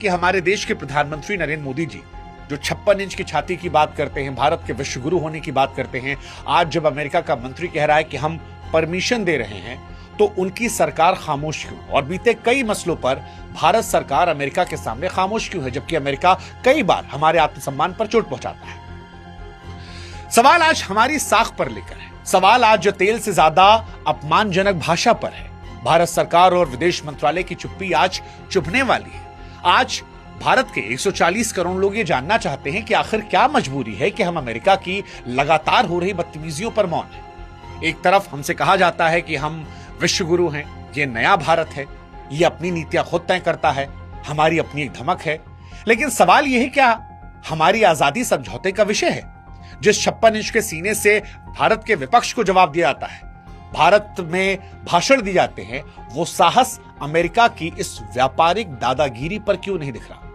कि हमारे देश के प्रधानमंत्री नरेंद्र मोदी जी जो 56 इंच की छाती की बात करते हैं, भारत के विश्व गुरु होने की बात करते हैं, आज जब अमेरिका का मंत्री कह रहा है कि हम परमिशन दे रहे हैं तो उनकी सरकार खामोश क्यों? और बीते कई मसलों पर भारत सरकार अमेरिका के सामने खामोश क्यों है, जबकि अमेरिका कई बार हमारे आत्मसम्मान पर चोट पहुंचाता है। सवाल आज हमारी साख पर लेकर है। सवाल आज जो तेल से ज्यादा अपमानजनक भाषा पर है। भारत सरकार और विदेश मंत्रालय की चुप्पी आज चुभने वाली है। आज भारत के 140 करोड़ लोग ये जानना चाहते हैं कि आखिर क्या मजबूरी है कि हम अमेरिका की लगातार हो रही बदतमीजियों पर मौन हैं। एक तरफ हमसे कहा जाता है कि हम विश्व गुरु हैं, ये नया भारत है, ये अपनी नीतियां खुद तय करता है, हमारी अपनी एक धमक है। लेकिन सवाल यह है क्या हमारी आजादी समझौते का विषय है? जिस 56 इंच के सीने से भारत के विपक्ष को जवाब दिया जाता है, भारत में भाषण दिए जाते हैं, वो साहस अमेरिका की इस व्यापारिक दादागिरी पर क्यों नहीं दिख रहा?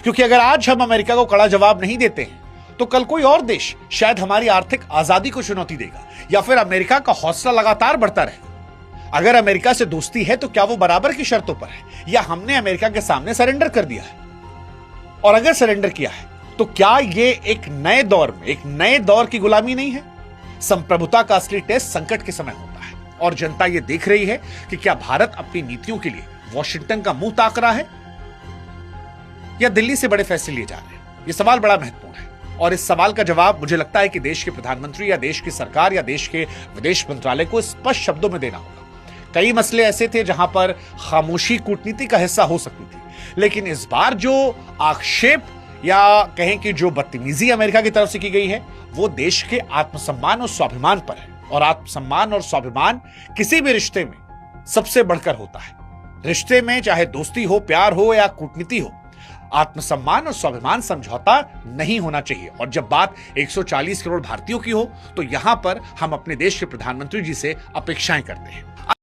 क्योंकि अगर आज हम अमेरिका को कड़ा जवाब नहीं देते हैं तो कल कोई और देश शायद हमारी आर्थिक आजादी को चुनौती देगा, या फिर अमेरिका का हौसला लगातार बढ़ता रहेगा। अगर अमेरिका से दोस्ती है तो क्या वो बराबर की शर्तों पर है, या हमने अमेरिका के सामने सरेंडर कर दिया है? और अगर सरेंडर किया है तो क्या ये एक नए दौर में, एक नए दौर की गुलामी नहीं है? संप्रभुता का असली टेस्ट संकट के समय होता है और जनता यह देख रही है कि क्या भारत अपनी नीतियों के लिए वॉशिंगटन का मुंह ताक रहा है या दिल्ली से बड़े फैसले लिए जा रहे हैं। यह सवाल बड़ा महत्वपूर्ण है और इस सवाल का जवाब मुझे लगता है कि देश के प्रधानमंत्री या देश की सरकार या देश के विदेश मंत्रालय को स्पष्ट शब्दों में देना होगा। कई मसले ऐसे थे जहां पर खामोशी कूटनीति का हिस्सा हो सकती थी, लेकिन इस बार जो आक्षेप या कहें कि जो बदतमीजी अमेरिका की तरफ से की गई है वो देश के आत्मसम्मान और स्वाभिमान पर है। और आत्मसम्मान और स्वाभिमान किसी भी रिश्ते में सबसे बढ़कर होता है। रिश्ते में चाहे दोस्ती हो, प्यार हो या कूटनीति हो, आत्मसम्मान और स्वाभिमान समझौता नहीं होना चाहिए। और जब बात 140 करोड़ भारतीयों की हो तो यहां पर हम अपने देश के प्रधानमंत्री जी से अपेक्षाएं करते हैं।